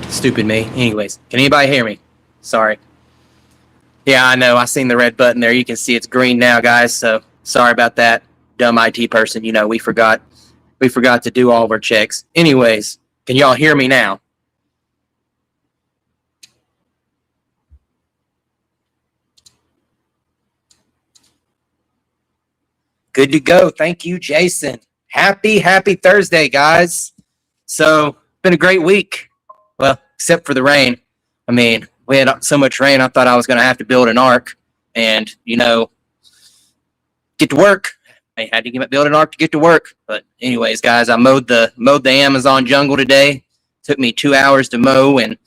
Stupid me. Anyways, can anybody hear me? Sorry. Yeah, I know. I seen the red button there. You can see it's green now, guys. So sorry about that. Dumb IT person. You know, we forgot to do all of our checks. Anyways, can y'all hear me now? Good to go. Thank you, Jason. Happy Thursday, guys. So, been a great week. Well, except for the rain. I mean, we had so much rain, I thought I was going to have to build an ark and, get to work. I had to build an ark to get to work. But anyways, guys, I mowed the Amazon jungle today. Took me 2 hours to mow and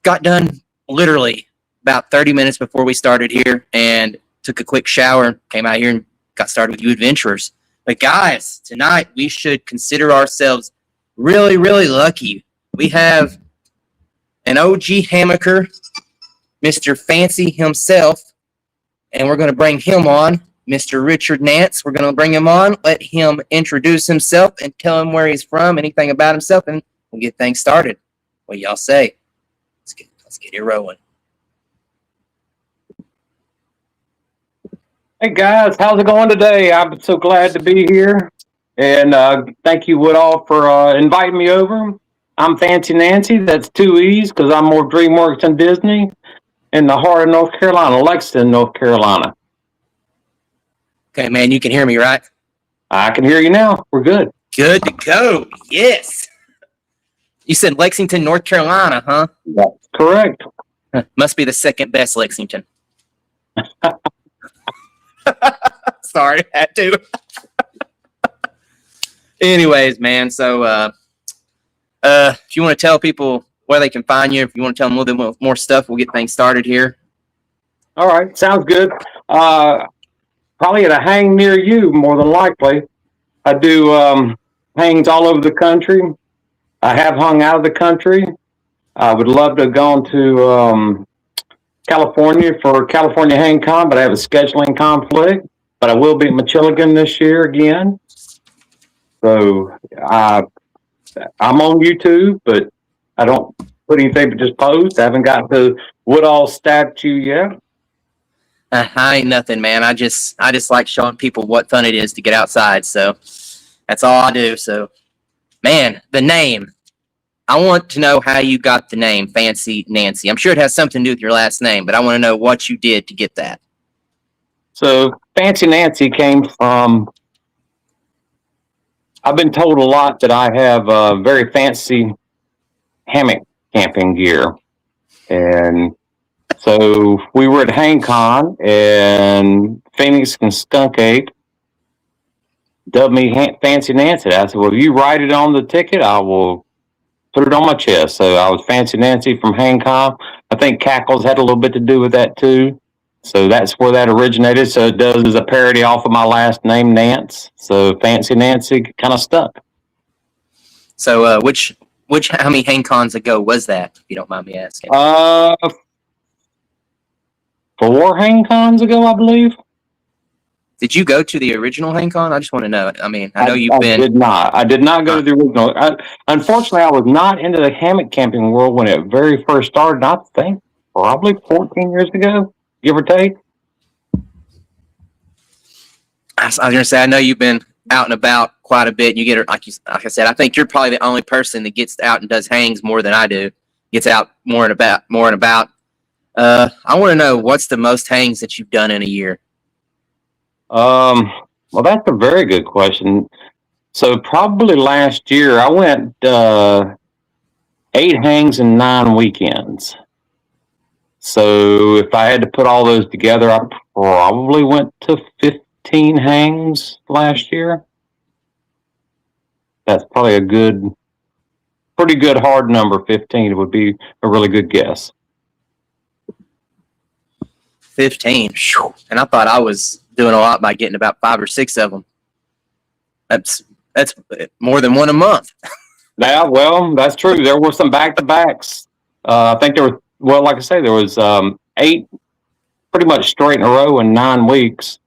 got done literally about 30 minutes before we started here, and took a quick shower, came out here and got started with you adventurers. But guys, tonight we should consider ourselves really, really lucky. We have an OG hammocker, Mr. Fancey himself, and we're going to bring him on, Mr. Richard Nance. We're going to bring him on, let him introduce himself and tell him where he's from, anything about himself, and we'll get things started. What y'all say? Let's get it rolling. Hey guys, how's it going today? I'm so glad to be here, and thank you Woodall for inviting me over. I'm Fancy Nancy. That's 2 E's because I'm more DreamWorks than Disney, in the heart of North Carolina, Lexington, North Carolina. Okay, man, you can hear me, right? I can hear you now. We're good. Good to go. Yes. You said Lexington, North Carolina, huh? That's correct. Must be the second best Lexington. Sorry, had to. Anyways, man, so if you want to tell people where they can find you, if you want to tell them a little bit more stuff, we'll get things started here. All right, sounds good. Probably at a hang near you, more than likely. I do hangs all over the country. I have hung out of the country. I would love to have gone to California for California Hang Con, but I have a scheduling conflict. But I will be at Michigan this year again. So I'm on YouTube, but I don't put anything but just post. I haven't got the Woodall statue yet. I ain't nothing, man. I just like showing people what fun it is to get outside. So that's all I do. So, man, the name. I want to know how you got the name Fancy Nancy. I'm sure it has something to do with your last name, but I want to know what you did to get that. So Fancy Nancy came from, I've been told a lot that I have very fancy hammock camping gear. And so we were at HangCon, and Phoenix and Skunk Ape dubbed me Fancy Nancy. I said, well, if you write it on the ticket, I will put it on my chest. So I was Fancy Nancy from HangCon. I think Cackles had a little bit to do with that too. So that's where that originated. So it does as a parody off of my last name, Nance. So Fancy Nancy kind of stuck. So how many hang cons ago was that, if you don't mind me asking? 4 hang cons ago, I believe. Did you go to the original hang con? I just want to know. I mean, I know you've been. I did not go to the original. Unfortunately, I was not into the hammock camping world when it very first started. I think probably 14 years ago, give or take. I was going to say, I know you've been out and about quite a bit. You get, like I said, I think you're probably the only person that gets out and does hangs more than I do. Gets out more and about. I want to know, what's the most hangs that you've done in a year? Well, that's a very good question. So probably last year I went 8 hangs in 9 weekends. So if I had to put all those together, I probably went to 15 hangs last year. That's probably pretty good hard number. 15 would be a really good guess. 15. And I thought I was doing a lot by getting about 5 or 6 of them. That's more than one a month. Yeah, well, that's true. There were some back-to-backs. I think there were, well, like I say, there was 8 pretty much straight in a row in 9 weeks,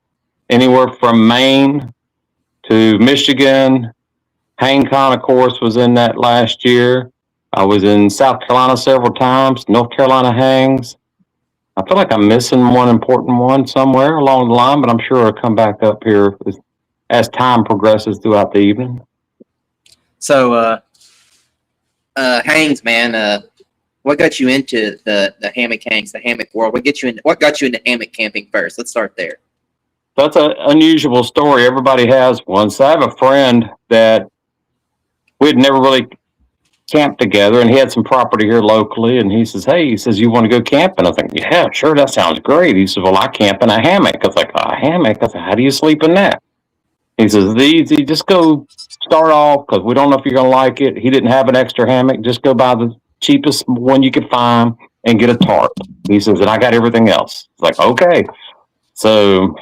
anywhere from Maine to Michigan. HangCon, of course, was in that last year. I was in South Carolina several times, North Carolina hangs. I feel like I'm missing one important one somewhere along the line, but I'm sure I'll come back up here as time progresses throughout the evening. So, hangs, man. What got you into the hammock hangs, the hammock world? What got you into hammock camping first? Let's start there. That's an unusual story. Everybody has one. So I have a friend that we had never really camped together, and he had some property here locally. And he says, "Hey," he says, "you want to go camping?" I was like, "Yeah, sure, that sounds great." He says, "Well, I camp in a hammock." I was like, "A hammock?" I said, "How do you sleep in that?" He says, "Easy, just go start off because we don't know if you're gonna like it." He didn't have an extra hammock. Just go buy the cheapest one you could find and get a tarp. He says, "And I got everything else." It's like, okay, so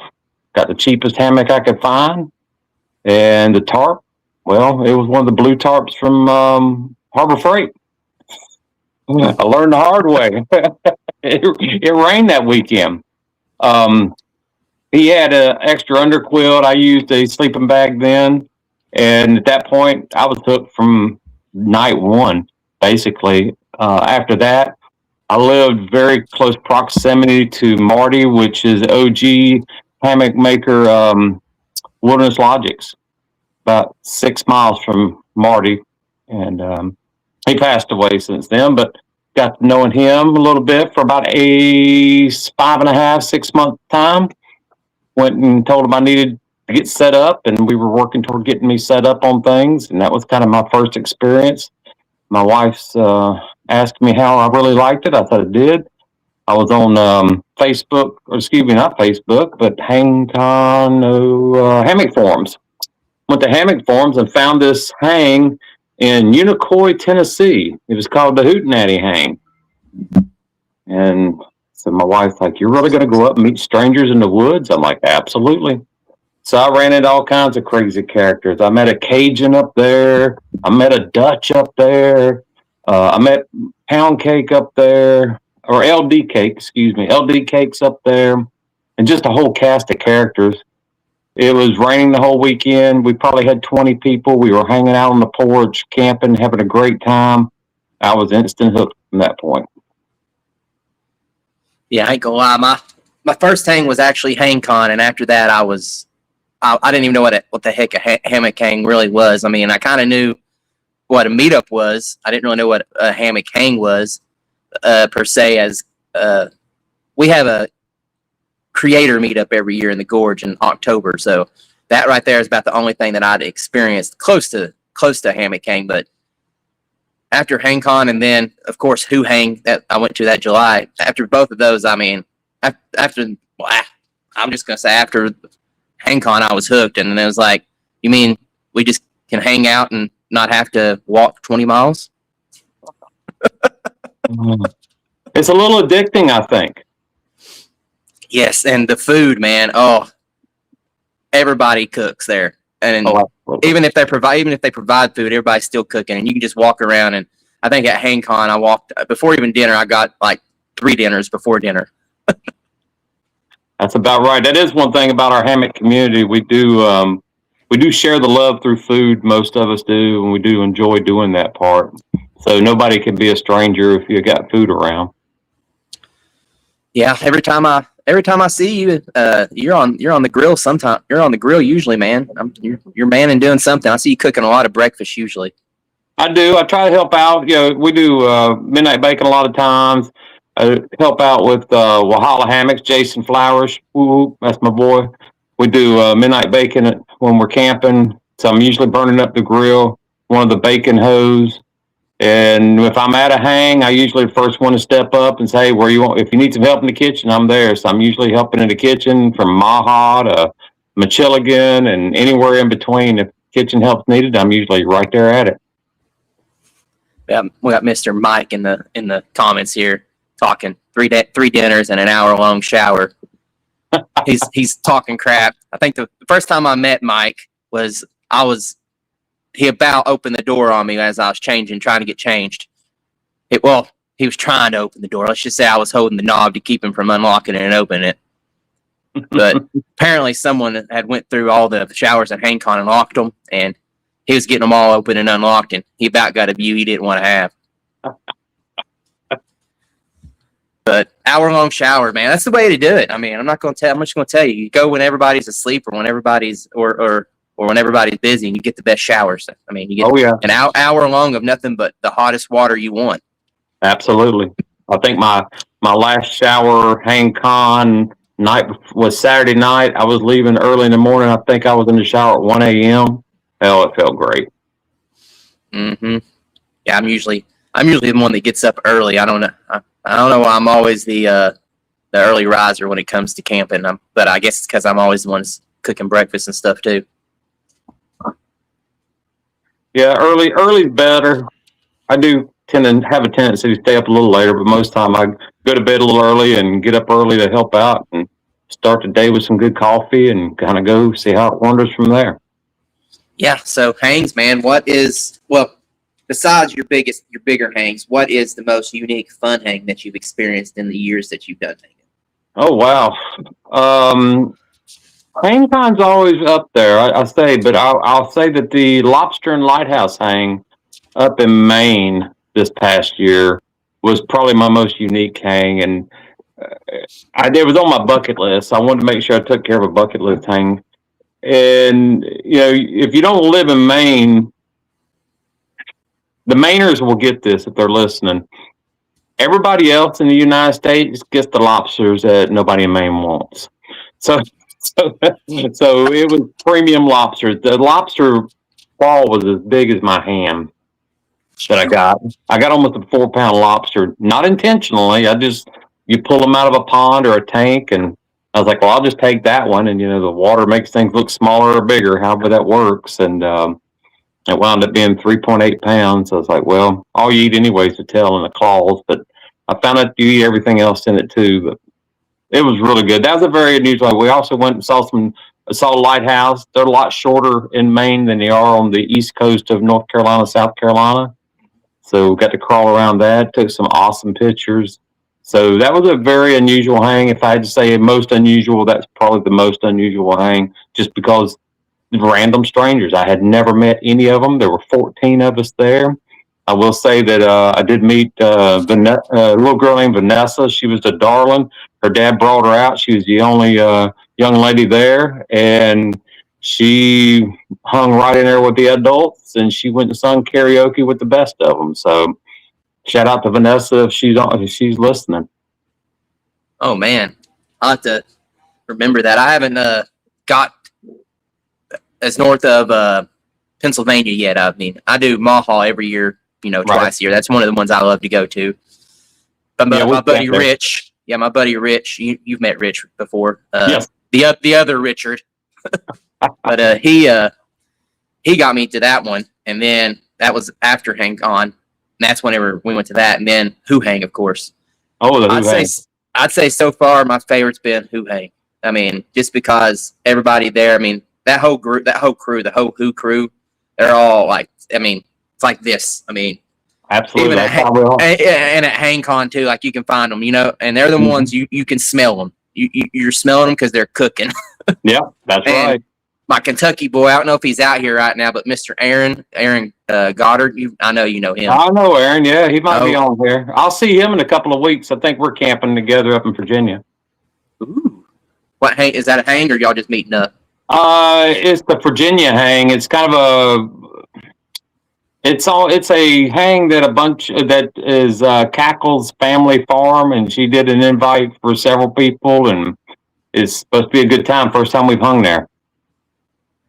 got the cheapest hammock I could find, and the tarp. Well, it was one of the blue tarps from Harbor Freight. I learned the hard way. It rained that weekend. He had an extra underquilt. I used a sleeping bag then, and at that point, I was hooked from night one. Basically, after that, I lived very close proximity to Marty, which is OG hammock maker, Wilderness Logics, about 6 miles from Marty, and he passed away since then. But got to knowing him a little bit for about a 5.5, 6 month time. Went and told him I needed to get set up, and we were working toward getting me set up on things, and that was kind of my first experience. My wife's asked me how I really liked it. I said I did. I was on Facebook, or excuse me, not Facebook, but hammock forums. Went to hammock forums and found this hang in Unicoi, Tennessee. It was called the Hootenanny Hang. And so my wife's like, "You're really going to go up and meet strangers in the woods?" I'm like, "Absolutely." So I ran into all kinds of crazy characters. I met a Cajun up there. I met a Dutch up there. I met Pound Cake up there, or LD Cake, excuse me. LD Cake's up there, and just a whole cast of characters. It was raining the whole weekend. We probably had 20 people. We were hanging out on the porch, camping, having a great time. I was instant hooked from that point. Yeah, I ain't gonna lie. My first hang was actually HangCon, and after that, I didn't even know what the heck a hammock hang really was. I mean, I kind of knew what a meetup was. I didn't really know what a hammock hang was per se. As we have a creator meetup every year in the Gorge in October, so that right there is about the only thing that I'd experienced close to hammock hang. But after HangCon, and then of course Who Hang that I went to that July. After both of those, I mean, after I'm just gonna say after HangCon, I was hooked, and then it was like, you mean we just can hang out and not have to walk 20 miles? It's a little addicting, I think. Yes, and the food, man. Oh, everybody cooks there, and even if they provide food, everybody's still cooking, and you can just walk around. And I think at HangCon, I walked before even dinner. I got like 3 dinners before dinner. That's about right. That is one thing about our hammock community. We do share the love through food. Most of us do, and we do enjoy doing that part. So nobody can be a stranger if you got food around. Yeah, every time I see you, you're on the grill. Sometime you're on the grill usually, man. You're manning doing something. I see you cooking a lot of breakfast usually. I do. I try to help out. You know, we do midnight bacon a lot of times. I help out with Walhalla Hammocks, Jason Flowers. Woo, that's my boy. We do midnight bacon when we're camping. So I'm usually burning up the grill, one of the bacon hose. And if I'm at a hang, I usually the first one to step up and say, "Where you want? If you need some help in the kitchen, I'm there." So I'm usually helping in the kitchen from Maha to Michiligan and anywhere in between. If kitchen help's needed, I'm usually right there at it. Yeah, we got Mr. Mike in the comments here talking 3 dinners and an hour-long shower. He's talking crap. I think the first time I met Mike was he about opened the door on me as I was trying to get changed. He was trying to open the door. Let's just say I was holding the knob to keep him from unlocking it and opening it. But apparently someone had went through all the showers at HangCon and locked them, and he was getting them all open and unlocked, and he about got a view he didn't want to have. But hour-long shower, man, that's the way to do it. I mean, I'm not going to tell. I'm just going to tell you. You go when everybody's asleep, or when everybody's or when everybody's busy, and you get the best showers. I mean, you get an hour long of nothing but the hottest water you want. Absolutely. I think my last shower hang con night was Saturday night. I was leaving early in the morning. I think I was in the shower at 1 a.m. Hell, it felt great. Mm-hmm. Yeah, I'm usually the one that gets up early. I don't know. I don't know why I'm always the early riser when it comes to camping. But I guess it's because I'm always the one that's cooking breakfast and stuff too. Yeah, early's better. I do tend to have a tendency to stay up a little later, but most of the time I go to bed a little early and get up early to help out and start the day with some good coffee and kind of go see how it wanders from there. Yeah. So hangs, man. Besides your bigger hangs, what is the most unique fun hang that you've experienced in the years that you've done hanging? Oh, wow. Hang time's always up there, I say, but I'll say that the Lobster and Lighthouse hang up in Maine this past year was probably my most unique hang, and it was on my bucket list. I wanted to make sure I took care of a bucket list hang. And, if you don't live in Maine, the Mainers will get this if they're listening. Everybody else in the United States gets the lobsters that nobody in Maine wants. So it was premium lobsters. The lobster ball was as big as my hand that I got. I got almost a 4-pound lobster, not intentionally. You pull them out of a pond or a tank, and I was like, well, I'll just take that one. And, the water makes things look smaller or bigger, however that works. And it wound up being 3.8 pounds. I was like, well, all you eat anyway is the tail and the claws. But I found out you eat everything else in it too. But it was really good. That was a very unusual. We also went and saw Lighthouse. They're a lot shorter in Maine than they are on the east coast of North Carolina, South Carolina. So we got to crawl around that, took some awesome pictures. So that was a very unusual hang. If I had to say most unusual, that's probably the most unusual hang, just because random strangers. I had never met any of them. There were 14 of us there. I will say that I did meet a little girl named Vanessa. She was a darling. Her dad brought her out. She was the only young lady there, and she hung right in there with the adults, and she went and sung karaoke with the best of them. So shout out to Vanessa if she's listening. Oh, man. I'll have to remember that. I haven't got as north of Pennsylvania yet. I mean, I do Maha every year, twice a year. That's one of the ones I love to go to. But my buddy Rich, my buddy Rich, you've met Rich before. Yes. The other Richard. But he got me to that one, and then that was after Hang On. And that's whenever we went to that, and then Who Hang, of course. Oh, the Who Hang. I'd say so far my favorite's been Who Hang. I mean, just because everybody there, I mean, that whole crew, the whole Who crew, they're all like, I mean, it's like this. I mean, absolutely. And at Hang Con too, like you can find them, and they're the ones you can smell them. You're smelling them because they're cooking. Yeah, that's right. My Kentucky boy, I don't know if he's out here right now, but Mr. Aaron Goddard, I know you know him. I know Aaron. Yeah, he might be on here. I'll see him in a couple of weeks. I think we're camping together up in Virginia. Ooh, what hang is that? A hang, or y'all just meeting up? It's the Virginia hang. It's kind of it's a hang that is Cackle's family farm, and she did an invite for several people, and it's supposed to be a good time. First time we've hung there.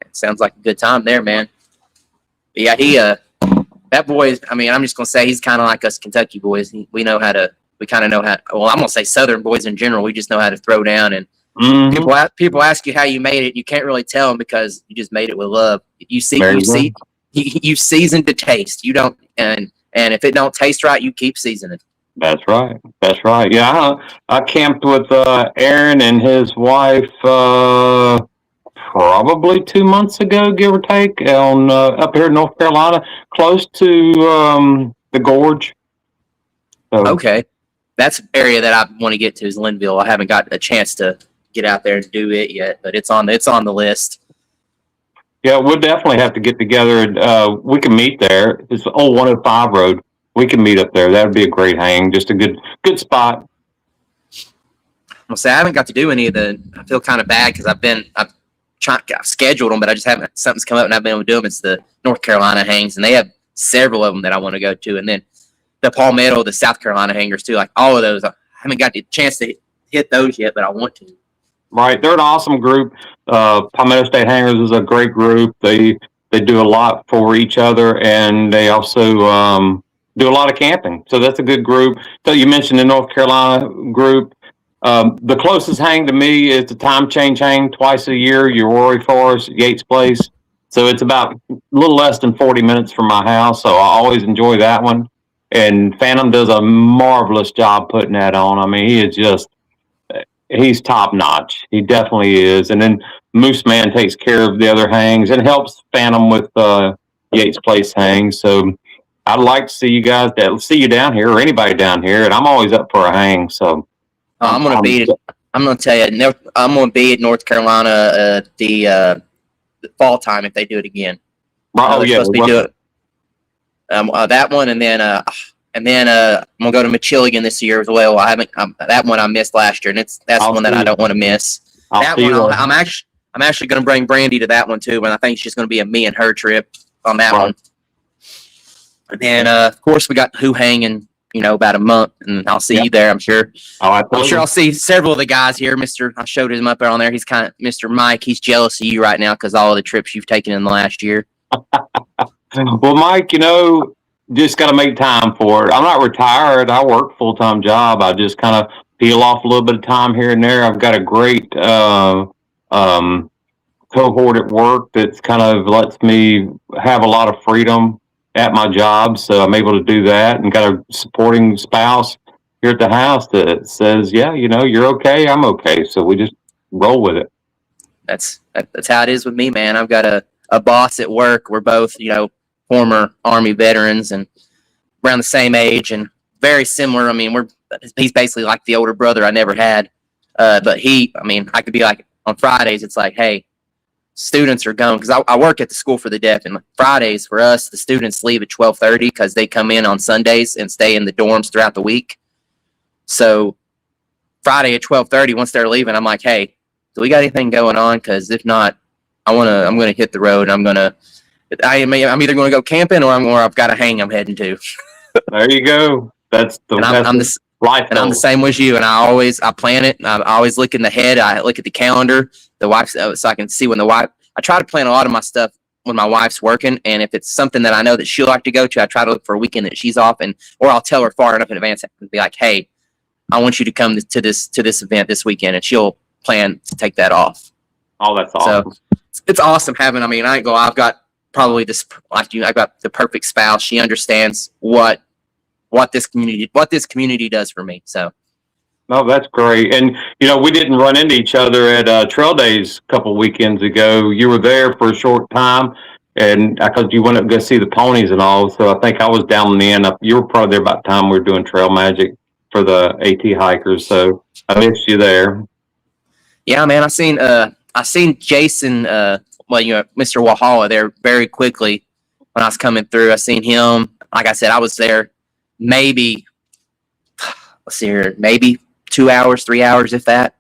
It sounds like a good time there, man. But yeah, that boy, I mean, I'm just going to say he's kind of like us Kentucky boys. We kind of know how, well, I'm going to say Southern boys in general. We just know how to throw down, and people ask you how you made it. You can't really tell them because you just made it with love. You seasoned to taste. You don't, and if it don't taste right, you keep seasoning. That's right. Yeah, I camped with Aaron and his wife probably 2 months ago, give or take, on up here in North Carolina, close to the gorge. So, okay, that's an area that I want to get to is Linville. I haven't got a chance to get out there and do it yet, but it's on the list. Yeah, we'll definitely have to get together and we can meet there. It's the old 105 road. we can meet up there. That would be a great hang. Just a good spot. Well, say I haven't got to do any of the. I feel kind of bad because I've scheduled them, but I just haven't. Something's come up and I've been able to do them. It's the North Carolina hangs, and they have several of them that I want to go to, and then the Palmetto, the South Carolina hangers too. Like all of those, I haven't got the chance to hit those yet, but I want to. Right, they're an awesome group. Palmetto State Hangers is a great group. They do a lot for each other, and they also do a lot of camping. So that's a good group. So you mentioned the North Carolina group. The closest hang to me is the Time Change Hang twice a year, your Rory Forest, Yates Place. So it's about a little less than 40 minutes from my house. So I always enjoy that one. And Phantom does a marvelous job putting that on. I mean, he's top notch. He definitely is. And then Moose Man takes care of the other hangs and helps Phantom with Yates Place hangs. So I'd like to see you guys see you down here or anybody down here. And I'm always up for a hang. So I'm going to be. I'm going to tell you. I'm going to be at North Carolina the fall time if they do it again. Oh yeah, supposed to be doing that one, and then I'm gonna go to Michiligan this year as well. I haven't that one I missed last year, and that's one that I don't want to miss. I'm actually gonna bring Brandy to that one too, and I think it's just gonna be a me and her trip on that one. And then of course we got Who hanging, about a month, and I'll see you there. I'm sure. Oh, I'm sure I'll see several of the guys here. I showed him up there on there. He's kind of Mr. Mike. He's jealous of you right now because all of the trips you've taken in the last year. Well, Mike, just got to make time for it. I'm not retired. I work full-time job. I just kind of peel off a little bit of time here and there. I've got a great cohort at work that kind of lets me have a lot of freedom at my job. So I'm able to do that, and got a supporting spouse here at the house that says, yeah, you're okay. I'm okay. So we just roll with it. That's how it is with me, man. I've got a boss at work. We're both, former Army veterans and around the same age and very similar. I mean, he's basically like the older brother I never had. But I could be like on Fridays, it's like, hey, students are going, because I work at the school for the deaf, and Fridays for us, the students leave at 12:30 because they come in on Sundays and stay in the dorms throughout the week. So Friday at 12:30, once they're leaving, I'm like, hey, do we got anything going on? Because if not, I'm gonna hit the road. I'm either going to go camping or I've got a hang I'm heading to. There you go. That's the life. And I'm the same as you. And I plan it. I always look in the head. I look at the calendar, the wife, so I can see when I try to plan a lot of my stuff when my wife's working. And if it's something that I know that she'll like to go to, I try to look for a weekend that she's off, or I'll tell her far enough in advance and be like, hey, I want you to come to this event this weekend, and she'll plan to take that off. Oh, that's awesome. So it's awesome having, I've got probably this, like you, I've got the perfect spouse. She understands what this community does for me. So. No, that's great. And, we didn't run into each other at Trail Days a couple weekends ago. You were there for a short time, and because you went up to go see the ponies and all. So I think I was down in the end. You were probably there about the time we were doing Trail Magic for the AT hikers. So I missed you there. Yeah, man. I seen Jason, Mr. Wahala there very quickly when I was coming through. I seen him. Like I said, I was there maybe 2 hours, 3 hours, if that.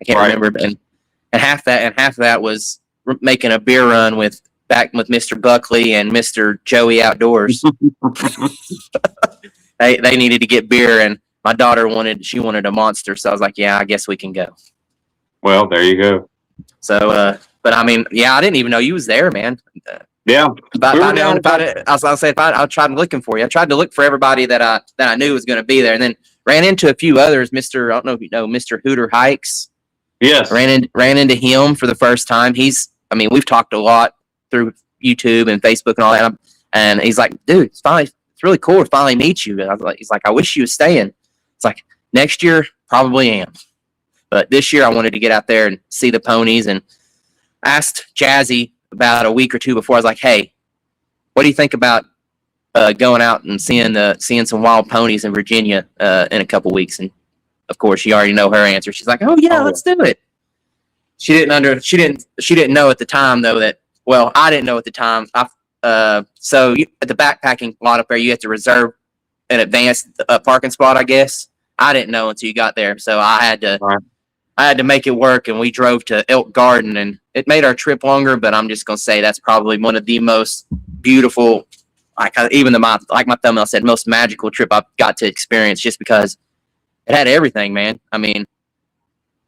I can't remember. And half of that was making a beer run with Mr. Buckley and Mr. Joey Outdoors. They needed to get beer, and my daughter wanted a Monster, so I was like, yeah, I guess we can go. Well, there you go. So, but I didn't even know you was there, man. Yeah. I tried looking for you. I tried to look for everybody that I knew was going to be there, and then ran into a few others. I don't know if you know Mr. Hooter Hikes. Yes. Ran into him for the first time. We've talked a lot through YouTube and Facebook and all that. And he's like, dude, it's really cool to finally meet you. And he's like, I wish you was staying. It's like, next year, probably am. But this year I wanted to get out there and see the ponies, and asked Jazzy about a week or two before. I was like, hey, what do you think about going out and seeing some wild ponies in Virginia in a couple weeks? And of course, you already know her answer. She's like, oh yeah, let's do it. She didn't know at the time though that, I didn't know at the time. So at the backpacking lot up there, you have to reserve an advanced parking spot, I guess. I didn't know until you got there, so I had to make it work, and we drove to Elk Garden, and it made our trip longer. But I'm just gonna say that's probably one of the most beautiful, like my thumbnail said, most magical trip I've got to experience, just because it had everything, man. I mean,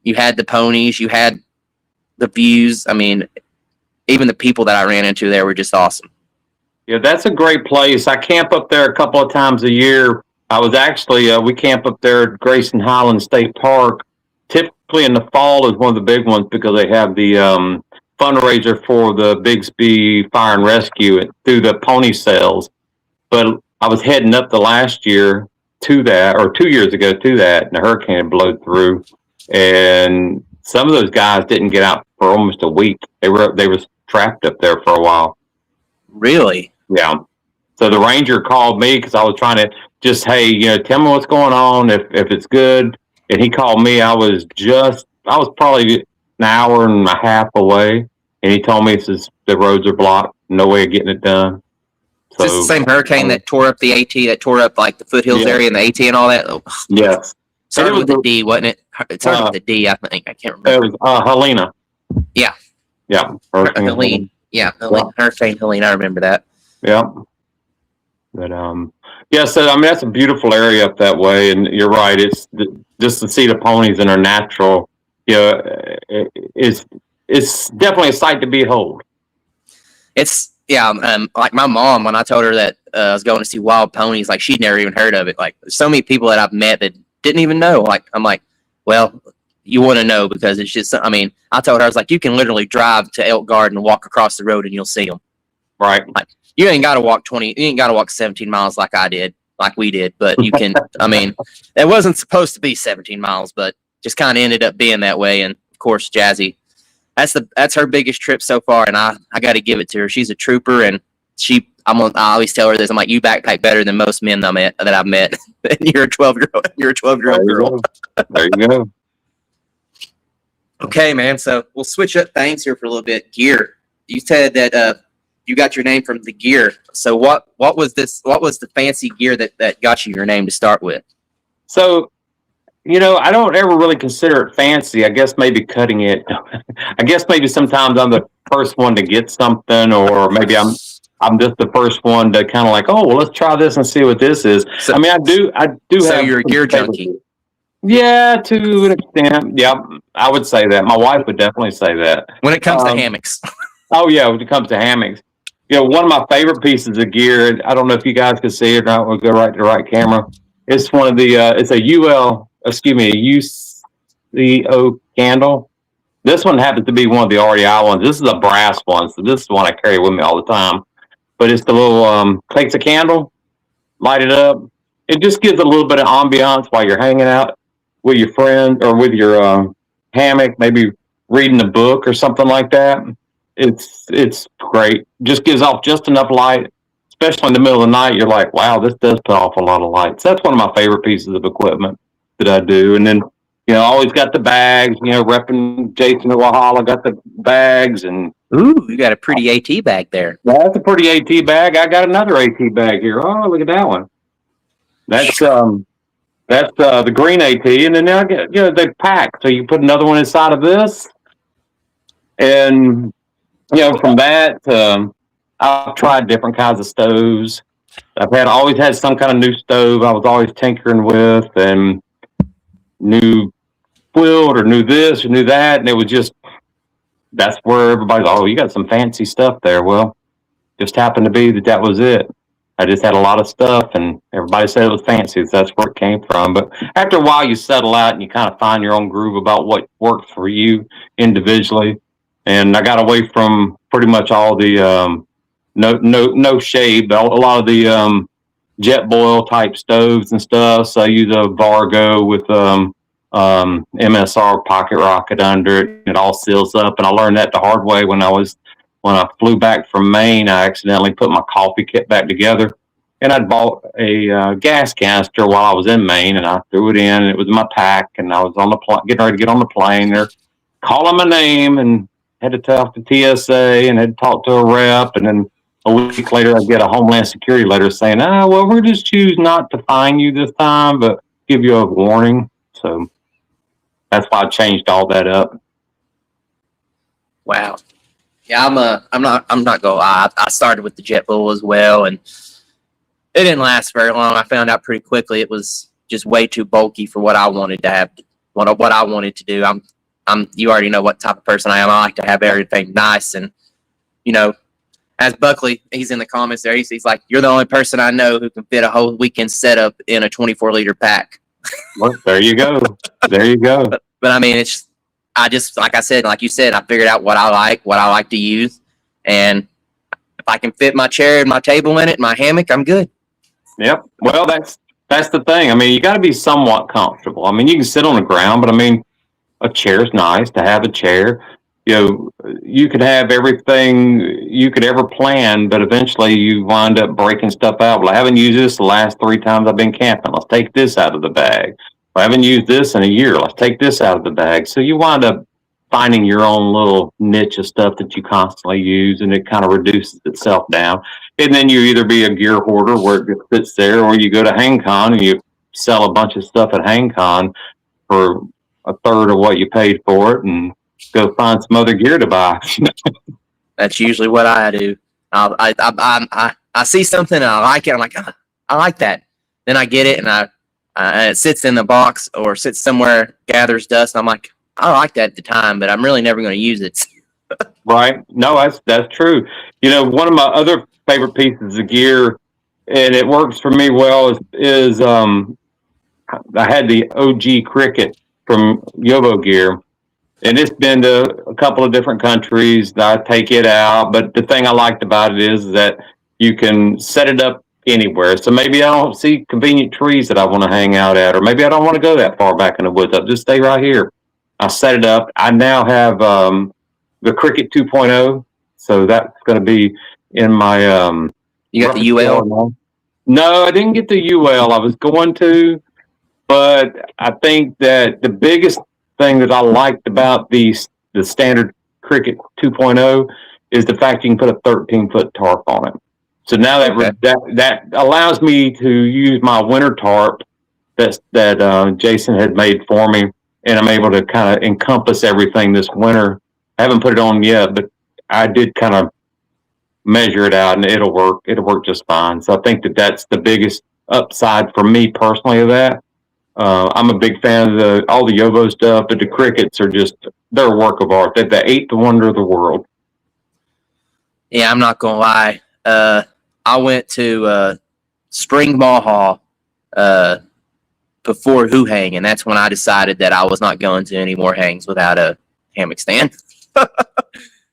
you had the ponies, you had the views. I mean, even the people that I ran into there were just awesome. Yeah, that's a great place. I camp up there a couple of times a year. I was actually, we camp up there at Grayson Highland State Park. Typically in the fall is one of the big ones because they have the fundraiser for the Bixby Fire and Rescue through the pony sales. But I was heading up the last year to that, or 2 years ago to that, and the hurricane blew through. And some of those guys didn't get out for almost a week. They were trapped up there for a while. Really? Yeah. So the ranger called me because I was trying to just, hey, tell me what's going on, if it's good. And he called me. I was probably an hour and a half away, and he told me the roads are blocked, no way of getting it done. So, is this the same hurricane that tore up the AT, that tore up like the foothills area and the AT and all that? Oh, yes. Started with the D, wasn't it? It started with the D, I think. I can't remember. It was Helena. Yeah. Helene. Yeah, Hurricane Helene. I remember that. Yeah. But so I mean that's a beautiful area up that way, and you're right. It's just to see the ponies in their natural. It's definitely a sight to behold. It's like my mom, when I told her that I was going to see wild ponies, like she'd never even heard of it. Like so many people that I've met that didn't even know. Like I'm like, well, you want to know because it's just. I mean, I told her I was like, you can literally drive to Elk Garden and walk across the road and you'll see them. Right. Like you ain't got to walk 17 miles like I did, like we did, but you can. I mean, it wasn't supposed to be 17 miles, but just kind of ended up being that way. And of course, Jazzy, that's her biggest trip so far, and I got to give it to her. She's a trooper, and I always tell her this. I'm like, you backpack better than most men that I've met. And you're a 12-year-old. You're a 12-year-old girl. There you go. Okay, man. So we'll switch up things here for a little bit. Gear. You said that you got your name from the gear. So what was this? What was the fancy gear that got you your name to start with? So, I don't ever really consider it fancy. I guess maybe cutting it. I guess maybe sometimes I'm the first one to get something, or maybe I'm just the first one to kind of like, oh, well, let's try this and see what this is. So, I mean, I do. So you're a gear junkie. Yeah, to an extent. Yeah, I would say that. My wife would definitely say that. When it comes to hammocks. Oh, yeah, when it comes to hammocks. One of my favorite pieces of gear, I don't know if you guys can see it or not, we'll go right to the right camera. It's one of the, it's a UCO candle. This one happens to be one of the REI ones. This is a brass one, so this is the one I carry with me all the time. But it's the little, takes a candle, light it up. It just gives a little bit of ambiance while you're hanging out with your friend or with your hammock, maybe reading a book or something like that. It's great. Just gives off just enough light, especially in the middle of the night. You're like, wow, this does put off a lot of light. So that's one of my favorite pieces of equipment that I do. And then, I always got the bags, repping Jason at Walhalla, got the bags. And ooh, you got a pretty AT bag there. That's a pretty AT bag. I got another AT bag here. Oh, look at that one. That's the green AT, and then I get they pack. So you put another one inside of this, and from that I've tried different kinds of stoves. I've always had some kind of new stove I was always tinkering with, and new quilt or new this or new that, and it was just that's where everybody's you got some fancy stuff there. Well, just happened to be that was it. I just had a lot of stuff, and everybody said it was fancy. So that's where it came from. But after a while, you settle out and you kind of find your own groove about what works for you individually. And I got away from pretty much all the no shade, but a lot of the jet boil type stoves and stuff. So I use a Vargo with MSR pocket rocket under it. It all seals up, and I learned that the hard way when I flew back from Maine. I accidentally put my coffee kit back together, and I'd bought a gas canister while I was in Maine, and I threw it in, and it was in my pack, and I was on the getting ready to get on the plane. They're calling my name, and had to talk to TSA, and had to talk to a rep, and then a week later, I get a Homeland Security letter saying, well, we're just choose not to fine you this time, but give you a warning. So that's why I changed all that up. Wow. Yeah, I'm not gonna lie. I started with the JetBull as well, and it didn't last very long. I found out pretty quickly it was just way too bulky for what I wanted to have, what I wanted to do. You already know what type of person I am. I like to have everything nice, and you know, as Buckley, he's in the comments there. He's like, "You're the only person I know who can fit a whole weekend setup in a 24-liter pack." Well, there you go. There you go. But I mean, I just, like I said, like you said, I figured out what I like to use, and if I can fit my chair and my table in it, and my hammock, I'm good. Yep. Well, that's the thing. I mean, you got to be somewhat comfortable. I mean, you can sit on the ground, but I mean, a chair is nice to have a chair. You know, you could have everything you could ever plan, but eventually you wind up breaking stuff out. Well, I haven't used this the last 3 times I've been camping. Let's take this out of the bag. I haven't used this in a year. Let's take this out of the bag. So you wind up finding your own little niche of stuff that you constantly use, and it kind of reduces itself down. And then you either be a gear hoarder where it fits there, or you go to HangCon and you sell a bunch of stuff at HangCon for a third of what you paid for it, and go find some other gear to buy. That's usually what I do. I see something and I like it. I'm like, I like that. Then I get it, and it sits in the box or sits somewhere, gathers dust. And I'm like, I like that at the time, but I'm really never going to use it. Right? No, that's true. You know, one of my other favorite pieces of gear, and it works for me well, is I had the OG Cricket from Yobo Gear, and it's been to a couple of different countries. I take it out, but the thing I liked about it is that you can set it up anywhere. So maybe I don't see convenient trees that I want to hang out at, or maybe I don't want to go that far back in the woods. I'll just stay right here. I set it up. I now have the Cricket 2.0, so that's going to be in my. You got the UL? No, I didn't get the UL. I was going to, but I think that the biggest thing that I liked about the standard Cricket 2.0 is the fact you can put a 13-foot tarp on it. So now that allows me to use my winter tarp that Jason had made for me, and I'm able to kind of encompass everything this winter. I haven't put it on yet, but I did kind of measure it out, and it'll work. It'll work just fine. So I think that's the biggest upside for me personally of that. I'm a big fan of all the Yobo stuff, but the Crickets are they're a work of art. They're the 8th wonder of the world. Yeah, I'm not gonna lie. I went to Spring Maha before Who Hang, and that's when I decided that I was not going to any more hangs without a hammock stand.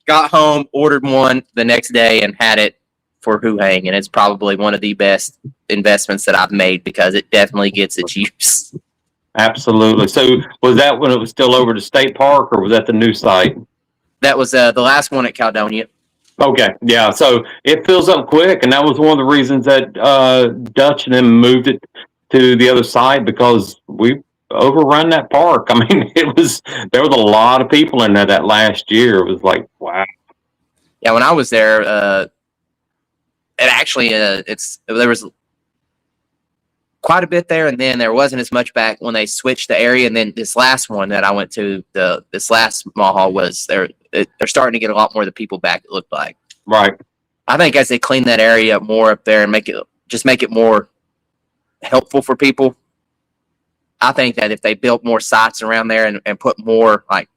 Got home, ordered one the next day, and had it for Who Hang, and it's probably one of the best investments that I've made because it definitely gets its use. Absolutely. So was that when it was still over to State Park, or was that the new site? That was the last one at Caledonia. Okay, yeah. So it fills up quick, and that was one of the reasons that Dutch and them moved it to the other side, because we overrun that park. I mean, there was a lot of people in there that last year. It was like, wow. Yeah, when I was there, it actually there was quite a bit there, and then there wasn't as much back when they switched the area. And then this last one that I went to, this last mall hall, was they're starting to get a lot more of the people back, it looked like. Right. I think as they clean that area up more up there and make it more helpful for people, I think that if they built more sites around there and put more like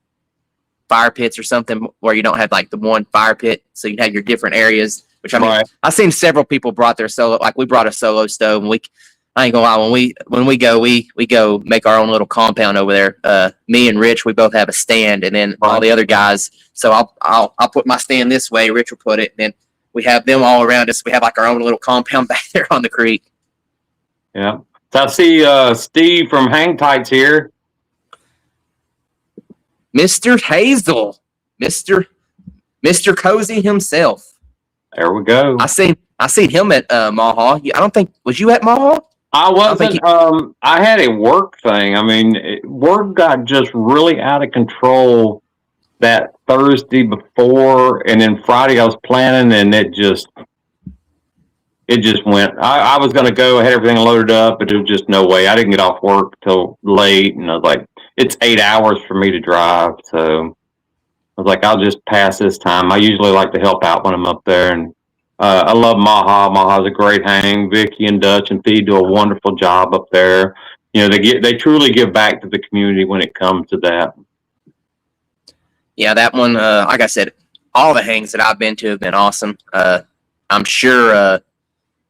fire pits or something where you don't have like the one fire pit, so you have your different areas, which I mean, right. I've seen several people brought their solo, like we brought a solo stove, and I ain't gonna lie, when we go make our own little compound over there. Me and Rich, we both have a stand, and then all the other guys. So I'll put my stand this way, Rich will put it, and then we have them all around us. We have like our own little compound back there on the creek. Yeah. So I see Steve from Hang Tights here. Mr. Hazel, Mr. Cozy himself. There we go. I seen him at Maha. I don't think, was you at Maha? I wasn't. I had a work thing. I mean, work got just really out of control that Thursday before, and then Friday I was planning, and it just it just went. I was going to go, I had everything loaded up, but there was just no way. I didn't get off work till late, and I was like, it's 8 hours for me to drive, so I was like, I'll just pass this time. I usually like to help out when I'm up there, and I love Maha. Maha's a great hang. Vicky and Dutch and Fee do a wonderful job up there. You know, they truly give back to the community when it comes to that. Yeah, that one, like I said, all the hangs that I've been to have been awesome. I'm sure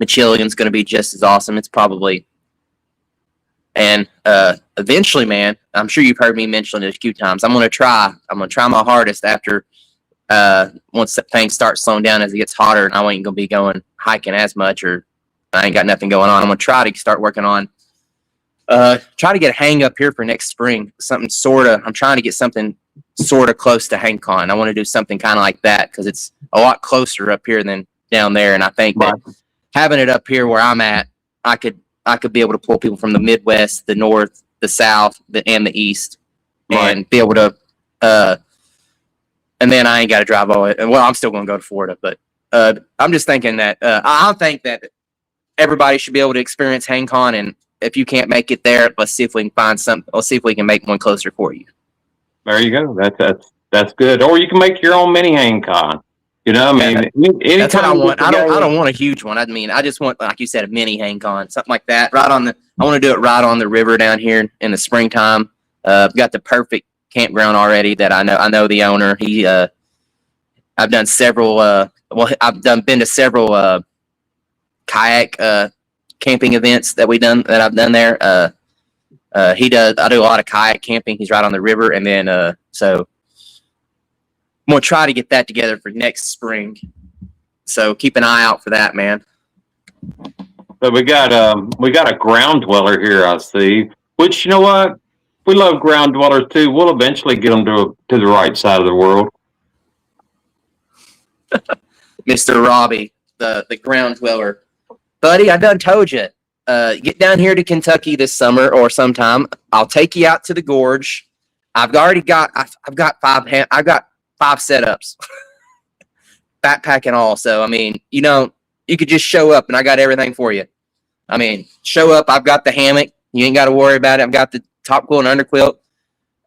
Machilligan's going to be just as awesome. It's probably, and eventually, man, I'm sure you've heard me mention it a few times. I'm going to try my hardest after once things start slowing down as it gets hotter, and I ain't going to be going hiking as much, or I ain't got nothing going on. I'm going to try to start working on, try to get a hang up here for next spring. Something I'm trying to get something sort of close to HangCon. I want to do something kind of like that because it's a lot closer up here than down there, and I think that having it up here where I'm at, I could be able to pull people from the Midwest, the North, the South, and the East, and be able to, and then I ain't got to drive all the way. Well, I'm still going to go to Florida, but I'm just thinking that I think that everybody should be able to experience HangCon, and if you can't make it there, let's see if we can find something. Let's see if we can make one closer for you. There you go. That's good. Or you can make your own mini HangCon. You know, I mean, that's what I want. I don't want a huge one. I mean, I just want, like you said, a mini HangCon, something like that. I want to do it right on the river down here in the springtime. I've got the perfect campground already that I know. I know the owner. I've done several. Been to several kayak camping events that I've done there. He does. I do a lot of kayak camping. He's right on the river, and then so I'm gonna try to get that together for next spring. So keep an eye out for that, man. So we got a ground dweller here, I see. Which, you know what, we love ground dwellers too. We'll eventually get them to the right side of the world. Mr. Robbie, the ground dweller, buddy. I done told you. Get down here to Kentucky this summer or sometime. I'll take you out to the gorge. I've got 5 setups, backpack and all. So I mean, you could just show up and I got everything for you. I mean, show up. I've got the hammock. You ain't got to worry about it. I've got the top quilt and under quilt,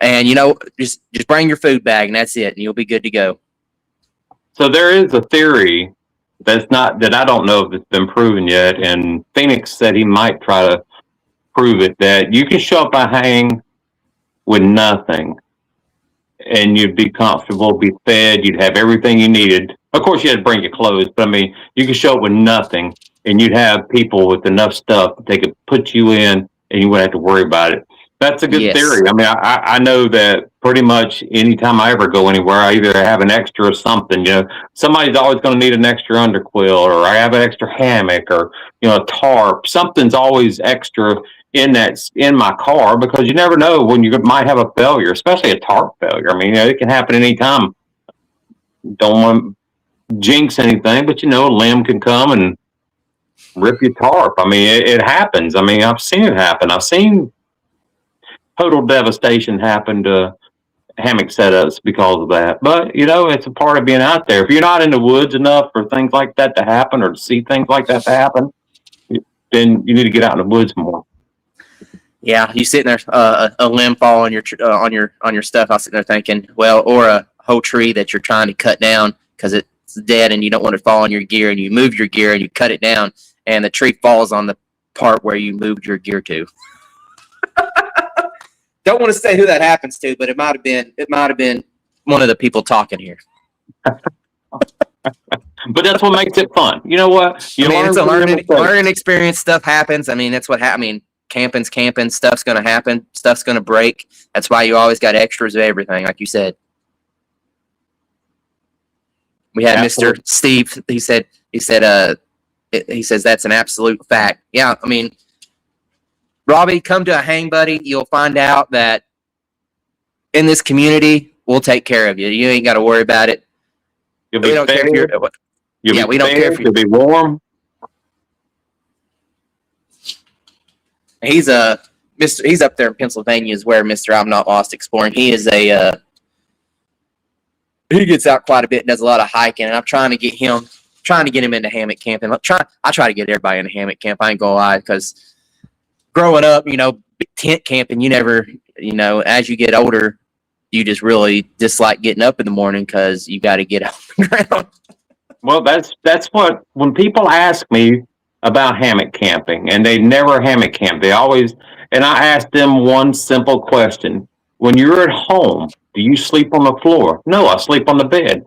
and just bring your food bag and that's it, and you'll be good to go. So there is a theory that I don't know if it's been proven yet, and Phoenix said he might try to prove it, that you can show up a hang with nothing and you'd be comfortable, be fed, you'd have everything you needed. Of course you had to bring your clothes, but I mean, you could show up with nothing and you'd have people with enough stuff that they could put you in and you wouldn't have to worry about it. That's a good theory. I mean, I know that pretty much anytime I ever go anywhere, I either have an extra or something. Somebody's always going to need an extra underquilt, or I have an extra hammock, or a tarp. Something's always extra in my car, because you never know when you might have a failure, especially a tarp failure. I mean, it can happen anytime. Don't want to jinx anything, but a limb can come and rip your tarp. I mean, it happens. I mean, I've seen it happen. I've seen total devastation happen to hammock setups because of that. But, it's a part of being out there. If you're not in the woods enough for things like that to happen, or to see things like that to happen, then you need to get out in the woods more. Yeah, you sitting there, a limb fall on your stuff. I was sitting there thinking, well, or a whole tree that you're trying to cut down because it's dead and you don't want it to fall on your gear, and you move your gear and you cut it down, and the tree falls on the part where you moved your gear to. Don't want to say who that happens to, but it might have been one of the people talking here. But that's what makes it fun. You know what? It's a learning experience. Stuff happens. I mean, that's what I mean, camping's camping. Stuff's going to happen. Stuff's going to break. That's why you always got extras of everything, like you said. We had Mr. Steve. He says that's an absolute fact. Yeah, I mean, Robbie, come to a hang, buddy. You'll find out that in this community, we'll take care of you. You ain't got to worry about it. We don't care if you're. We don't care if you'll be warm. He's up there in Pennsylvania, is where Mr. I'm Not Lost Exploring. He is he gets out quite a bit and does a lot of hiking, and I'm trying to get him trying to get him into hammock camping. I try to get everybody into hammock camp. I ain't gonna lie, because growing up, tent camping, you never, as you get older, you just really dislike getting up in the morning because you got to get off the ground. Well, that's what, when people ask me about hammock camping, and they never hammock camp, they always, and I ask them one simple question: when you're at home, do you sleep on the floor? No, I sleep on the bed.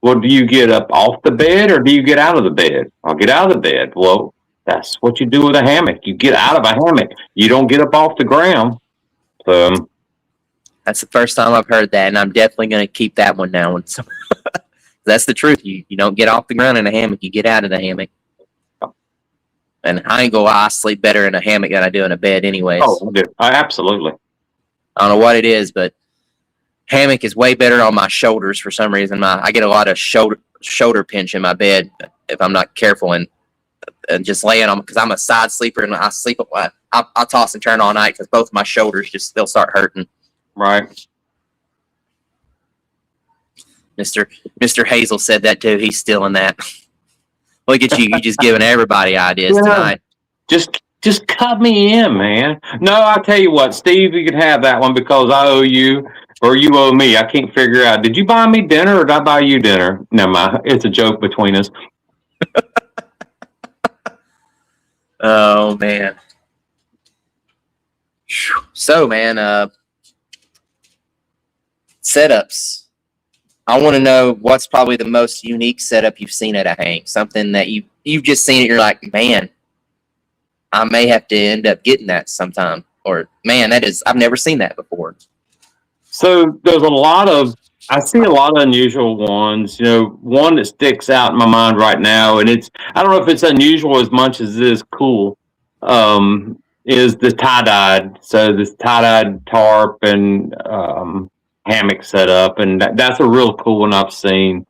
Well, do you get up off the bed or do you get out of the bed? I'll get out of the bed. Well, that's what you do with a hammock. You get out of a hammock. You don't get up off the ground. So that's the first time I've heard that, and I'm definitely going to keep that one now. So, that's the truth. You don't get off the ground in a hammock. You get out of the hammock. And I ain't gonna lie, I sleep better in a hammock than I do in a bed anyways. Oh, absolutely. I don't know what it is, but hammock is way better on my shoulders for some reason. I get a lot of shoulder pinch in my bed if I'm not careful and just laying on, because I'm a side sleeper and I sleep. I toss and turn all night because both my shoulders they'll start hurting. Right. Mr. Hazel said that too. He's still in that. Look at you just giving everybody ideas tonight. Just cut me in, man. No, I'll tell you what, Steve, you can have that one because I owe you, or you owe me. I can't figure out. Did you buy me dinner or did I buy you dinner? Never mind. It's a joke between us. Oh, man. So, man, setups. I want to know what's probably the most unique setup you've seen at a hang. Something that you've just seen it, you're like, man, I may have to end up getting that sometime. Or, man, I've never seen that before. So there's I see a lot of unusual ones. One that sticks out in my mind right now, and I don't know if it's unusual as much as it is cool, is the tie-dyed. So this tie-dyed tarp and hammock setup, and that's a real cool one I've seen.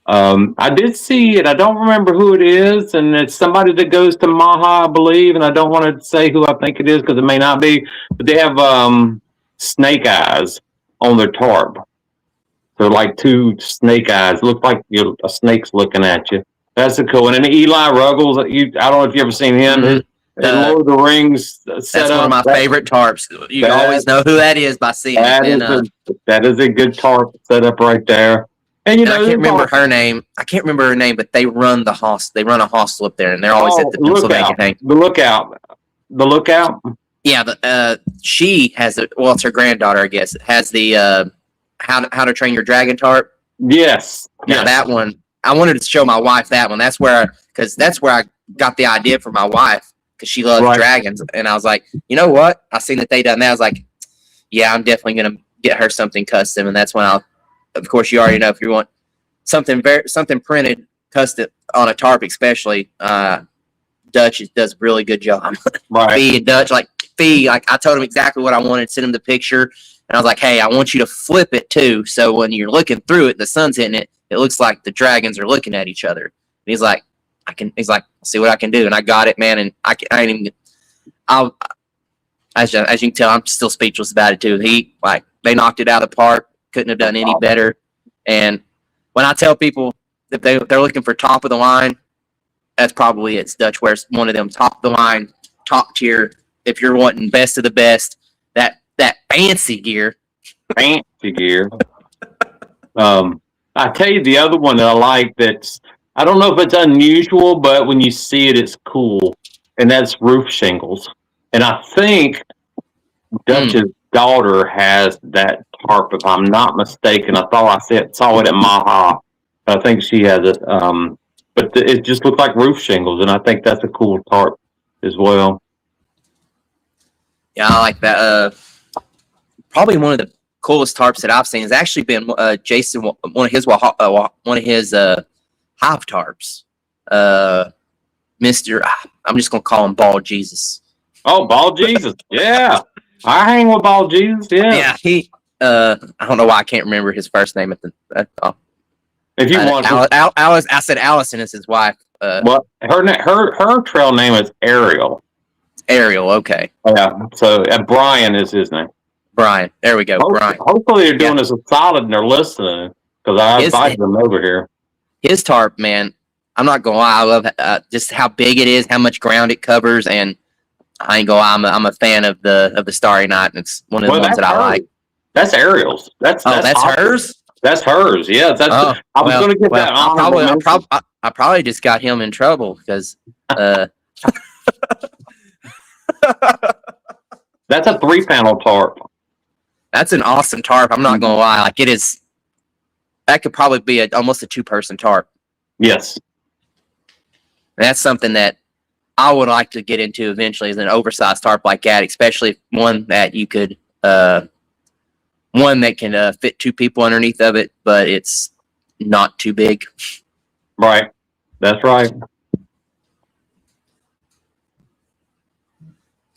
I did see it. I don't remember who it is, and it's somebody that goes to Maha, I believe, and I don't want to say who I think it is because it may not be, but they have snake eyes on their tarp. So like two snake eyes. Look like a snake's looking at you. That's a cool one. And Eli Ruggles, I don't know if you ever seen him. Mm-hmm. Lord of the Rings set that's up. One of my favorite tarps. You always know who that is by seeing it. That is a good tarp setup right there. And I can't remember her name. I can't remember her name, but they run the hostel. They run a hostel up there, and they're always at the Pennsylvania hang. The Lookout. Yeah, she has it's her granddaughter, I guess. It has the how to Train Your Dragon tarp. Yes. Now that one, I wanted to show my wife that one. That's where I got the idea for my wife, because she loves dragons, and I was like, you know what? I seen that they done that. I was like, yeah, I'm definitely gonna get her something custom, and that's when of course, you already know if you want something printed custom on a tarp, especially. Dutch does a really good job. Right. Fee and Dutch, like I told him exactly what I wanted, sent him the picture, and I was like, hey, I want you to flip it too, so when you're looking through it, the sun's hitting it, it looks like the dragons are looking at each other. And he's like, I'll see what I can do, and I got it, man, and I ain't even. As you can tell, I'm still speechless about it too. They knocked it out of the park. Couldn't have done any better. And when I tell people that they're looking for top of the line, that's probably it's Dutch wears one of them top of the line, top tier. If you're wanting best of the best, that fancy gear. Fancy gear. I tell you the other one that I like, I don't know if it's unusual, but when you see it, it's cool. And that's roof shingles. And I think Dutch's daughter has that tarp, if I'm not mistaken. I thought I saw it at Maha. I think she has it. But it just looks like roof shingles, and I think that's a cool tarp as well. Yeah, I like that. Probably one of the coolest tarps that I've seen has actually been Jason, one of his hive tarps. I'm just gonna call him Bald Jesus. Oh, Bald Jesus, yeah. I hang with Bald Jesus, yeah. Yeah, he. I don't know why I can't remember his first name if you want, Alice. I said Allison is his wife. Well, her trail name is Ariel. Ariel, okay. Yeah. So Brian is his name. Brian. There we go. Brian. Hopefully they're doing us a solid and they're listening, because I invited them over here. His tarp, man. I'm not gonna lie, I love just how big it is, how much ground it covers, and I ain't gonna lie, I'm a fan of the Starry Night, and it's one of the ones that I like. That's Ariel's. That's awesome. Hers. That's hers. Yeah, I was going to get that honorable mention. I probably just got him in trouble because that's a 3-panel tarp. That's an awesome tarp. I'm not gonna lie, like it is. That could probably be almost a 2-person tarp. Yes, and that's something that I would like to get into eventually, is an oversized tarp like that, especially one that you could. One that can fit 2 people underneath of it, but it's not too big. Right. That's right.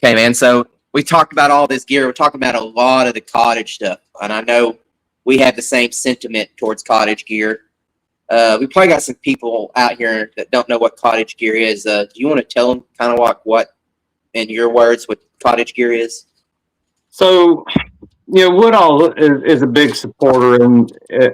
Okay, man. So we talked about all this gear. We're talking about a lot of the cottage stuff, and I know we have the same sentiment towards cottage gear. We probably got some people out here that don't know what cottage gear is. Do you want to tell them kind of like what, in your words, what cottage gear is? So, Woodall is a big supporter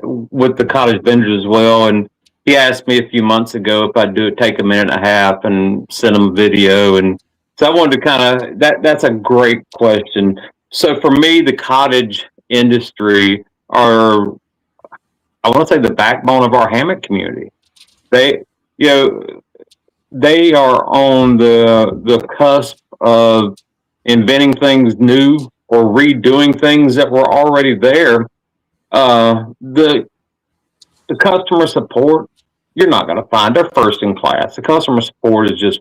with the cottage vendors as well. And he asked me a few months ago if I'd take a minute and a half and send him a video. And so I wanted to kind of, that's a great question. So for me, the cottage industry are, I want to say, the backbone of our hammock community. They are on the cusp of inventing things new or redoing things that were already there. The customer support, you're not going to find. They're first in class. The customer support is just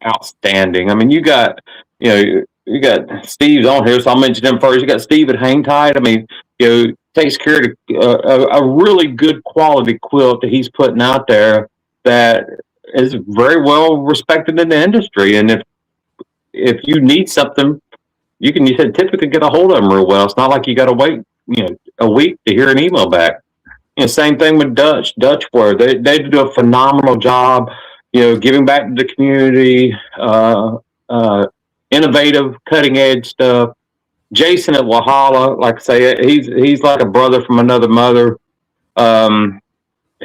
outstanding. I mean, you got Steve's on here, so I'll mention him first. You got Steve at Hang Tight. I mean, takes care of a really good quality quilt that he's putting out there that is very well respected in the industry. And if you need something, you said typically get a hold of them real well. It's not like you got to wait, a week to hear an email back. Same thing with Dutchware. They do a phenomenal job, giving back to the community, innovative, cutting edge stuff. Jason at Wahala, like I say, he's like a brother from another mother.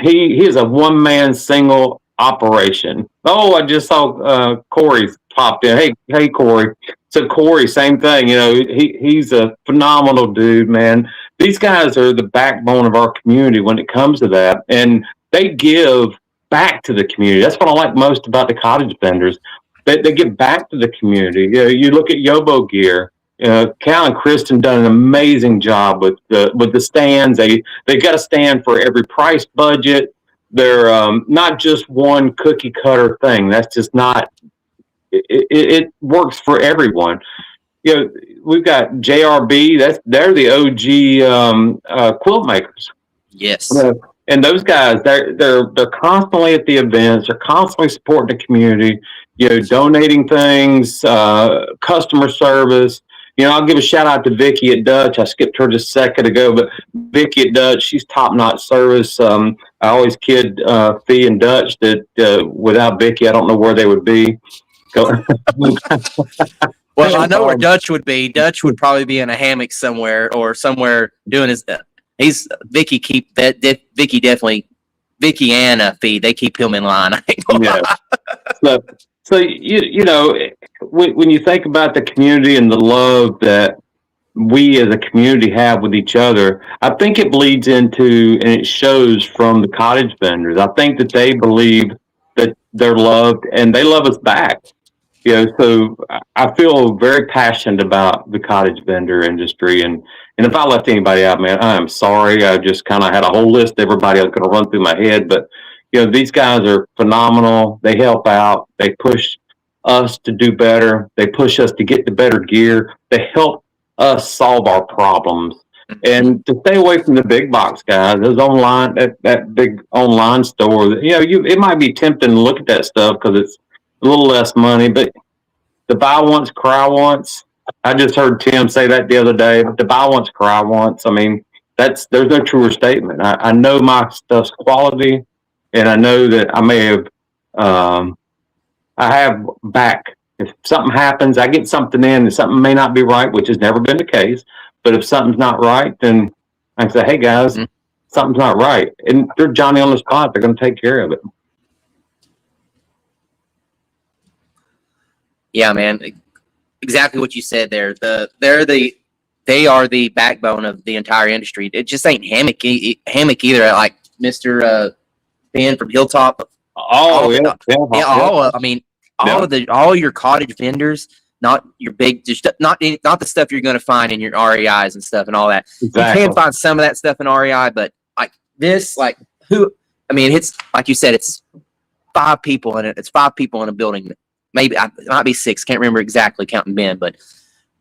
He is a one-man single operation. Oh, I just saw Corey's popped in. Hey, Corey. So Corey, same thing. He's a phenomenal dude, man. These guys are the backbone of our community when it comes to that, and they give back to the community. That's what I like most about the cottage vendors. They give back to the community. You look at Yobo Gear. Cal and Kristen done an amazing job with the stands. They've got a stand for every price budget. They're not just one cookie cutter thing. That's just not. It works for everyone. We've got JRB. They're the OG quilt makers. Yes. And those guys, they're constantly at the events. They're constantly supporting the community. Donating things, customer service. I'll give a shout out to Vicky at Dutch. I skipped her just a second ago, but Vicky at Dutch, she's top-notch service. I always kid Fee and Dutch that without Vicky, I don't know where they would be. Well, I know where Dutch would be. Dutch would probably be in a hammock somewhere or somewhere doing his. Vicky definitely and Fee. They keep him in line. Yeah. So when you think about the community and the love that we as a community have with each other, I think it bleeds into and it shows from the cottage vendors. I think that they believe that they're loved and they love us back. So I feel very passionate about the cottage vendor industry. And if I left anybody out, man, I am sorry. I just kind of had a whole list of everybody I was going to run through my head. But, these guys are phenomenal. They help out. They push us to do better. They push us to get the better gear. They help us solve our problems. And to stay away from the big box guys, those online, that big online store, it might be tempting to look at that stuff because it's a little less money, but the buy once, cry once. I just heard Tim say that the other day. The buy once, cry once. I mean, there's no truer statement. I know my stuff's quality, and I know that I may have, I have back. If something happens, I get something in, and something may not be right, which has never been the case. But if something's not right, then I can say, hey guys, something's not right, and they're Johnny on the spot. They're going to take care of it. Yeah, man. Exactly what you said there. They are the backbone of the entire industry. It just ain't hammock either. Like Mr. Ben from Hilltop. Oh, yeah. Yeah, I mean, all your cottage vendors, not your big, just not the stuff you're going to find in your REIs and stuff and all that. Exactly. You can find some of that stuff in REI, but like this, like who? I mean, it's like you said, it's 5 people in it. It's 5 people in a building. Maybe it might be 6. Can't remember exactly counting Ben, but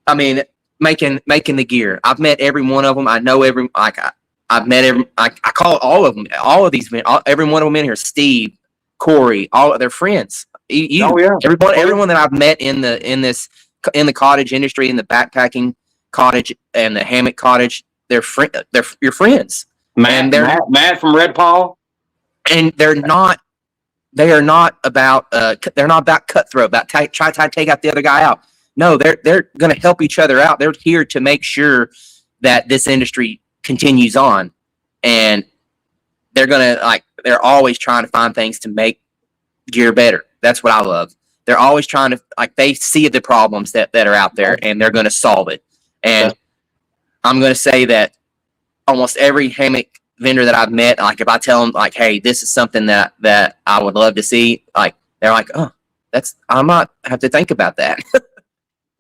I mean, making the gear. I've met every one of them. I know every I've met every. I call all of them. All of these men. Every one of them in here. Steve, Corey, all of their friends. Everyone that I've met in the cottage industry, in the backpacking cottage and the hammock cottage, they're your friends. Matt from Red Paw, and they are not about cutthroat, about try to take out the other guy out. No, they're going to help each other out. They're here to make sure that this industry continues on, and they're always trying to find things to make gear better. That's what I love. They're always trying to, they see the problems that are out there, and they're going to solve it. And I'm going to say that almost every hammock vendor that I've met, like if I tell them hey, this is something that I would love to see, they're like, oh, I might have to think about that.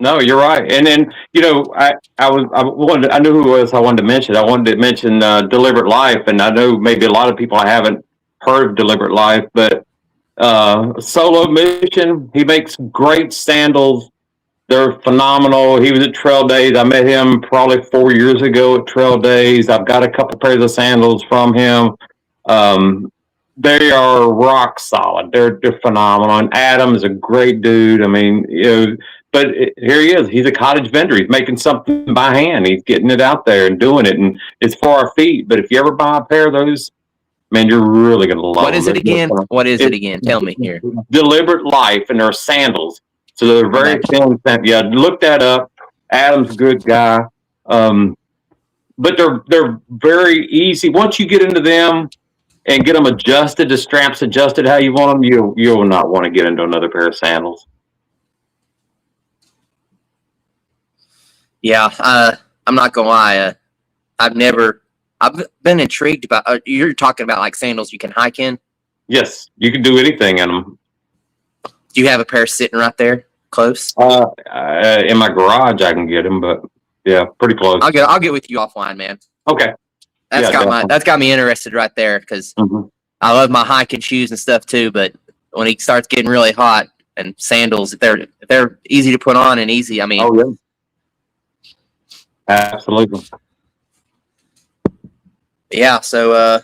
No, you're right. And then, I knew who it was I wanted to mention. I wanted to mention Deliberate Life, and I know maybe a lot of people haven't heard of Deliberate Life, but Solo Mission, he makes great sandals. They're phenomenal. He was at Trail Days. I met him probably 4 years ago at Trail Days. I've got a couple pairs of sandals from him. They are rock solid. They're phenomenal. And Adam is a great dude. I mean, but here he is. He's a cottage vendor. He's making something by hand. He's getting it out there and doing it. And it's for our feet. But if you ever buy a pair of those, man, you're really going to love them. What is it again? What is it again? Tell me here. Deliberate Life, and they're sandals. So they're very thin. Yeah, look that up. Adam's a good guy. But they're very easy. Once you get into them and get them adjusted, the straps adjusted how you want them, you will not want to get into another pair of sandals. Yeah, I'm not gonna lie. I've been intrigued about. You're talking about sandals you can hike in. Yes, you can do anything in them. Do you have a pair sitting right there, close? In my garage, I can get them, but yeah, pretty close. I'll get with you offline, man. Okay. That's got me interested right there because I love my hiking shoes and stuff too. But when it starts getting really hot, and sandals, if they're easy to put on and easy, I mean. Oh yeah. Absolutely. Yeah, so I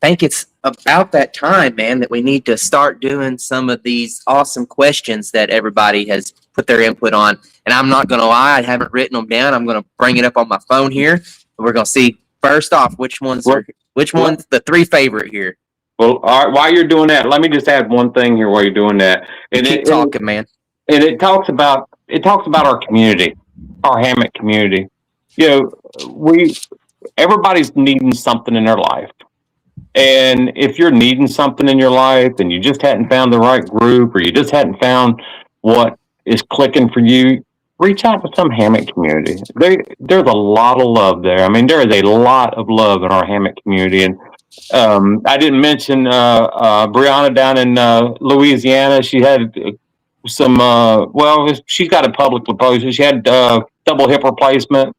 think it's about that time, man, that we need to start doing some of these awesome questions that everybody has put their input on. And I'm not going to lie, I haven't written them down. I'm going to bring it up on my phone here. And we're going to see, first off, which one's the 3 favorite here. Well, all right, while you're doing that, let me just add one thing here while you're doing that. And keep talking, man. And it talks about our community, our hammock community. Everybody's needing something in their life. And if you're needing something in your life and you just hadn't found the right group, or you just hadn't found what is clicking for you, reach out to some hammock community. There's a lot of love there. I mean, there is a lot of love in our hammock community. And I didn't mention Brianna down in Louisiana. She had some, she's got a public proposal. She had double hip replacement.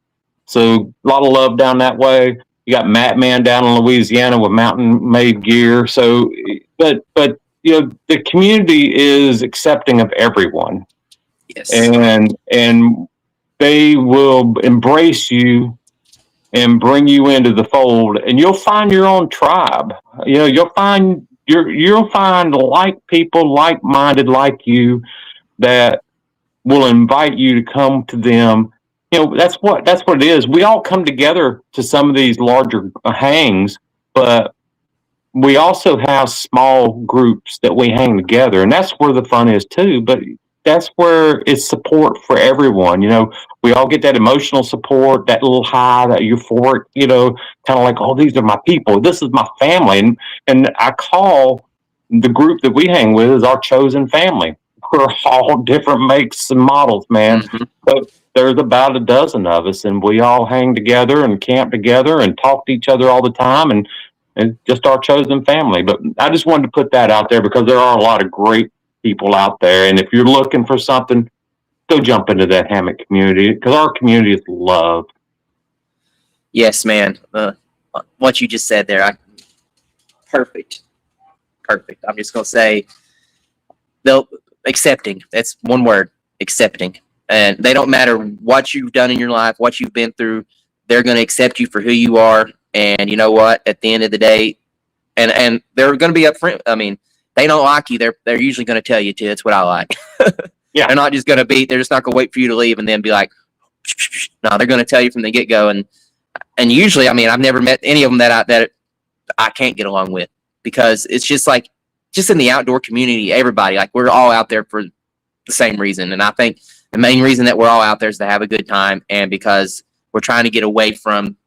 So a lot of love down that way. You got Matt Man down in Louisiana with mountain made gear. So, but the community is accepting of everyone. Yes. And they will embrace you and bring you into the fold, and you'll find your own tribe. You'll find like people, like-minded like you, that will invite you to come to them. That's what it is. We all come together to some of these larger hangs, but we also have small groups that we hang together, and that's where the fun is too. But that's where it's support for everyone. We all get that emotional support, that little high, that euphoric, kind of like, oh, these are my people. This is my family. And I call the group that we hang with is our chosen family. We're all different makes and models, man. Mhm. But there's about a dozen of us, and we all hang together and camp together and talk to each other all the time, and just our chosen family. But I just wanted to put that out there because there are a lot of great people out there. And if you're looking for something, go jump into that hammock community because our community is love. Yes, man. What you just said there, perfect. I'm just gonna say they'll accepting. That's one word, accepting. And they don't matter what you've done in your life, what you've been through. They're gonna accept you for who you are. And you know what? At the end of the day, and they're gonna be upfront. I mean, they don't like you. They're usually gonna tell you to. That's what I like. Yeah. They're not just gonna be. They're just not gonna wait for you to leave and then be like, no. They're gonna tell you from the get go. And usually, I mean, I've never met any of them that I can't get along with because it's just like, just in the outdoor community, everybody, like we're all out there for the same reason. And I think the main reason that we're all out there is to have a good time. And because we're trying to get away from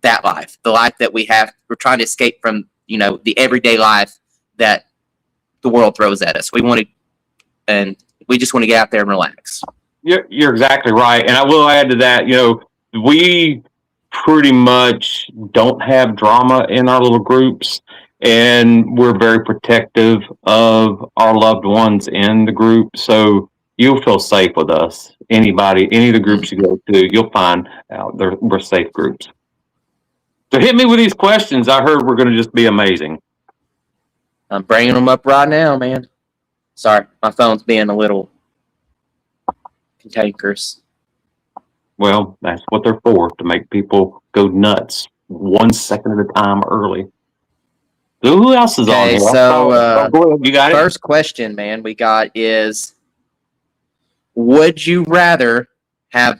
that life, the life that we have, we're trying to escape from, the everyday life that the world throws at us. We just want to get out there and relax. You're exactly right. And I will add to that, we pretty much don't have drama in our little groups, and we're very protective of our loved ones in the group. So you'll feel safe with us. Any of the groups you go to, you'll find out we're safe groups. So hit me with these questions. I heard we're going to just be amazing. I'm bringing them up right now, man. Sorry, my phone's being a little cantankerous. Well, that's what they're for, to make people go nuts 1 second at a time early. So who else is on here? So, you got first question, man, we got is, would you rather have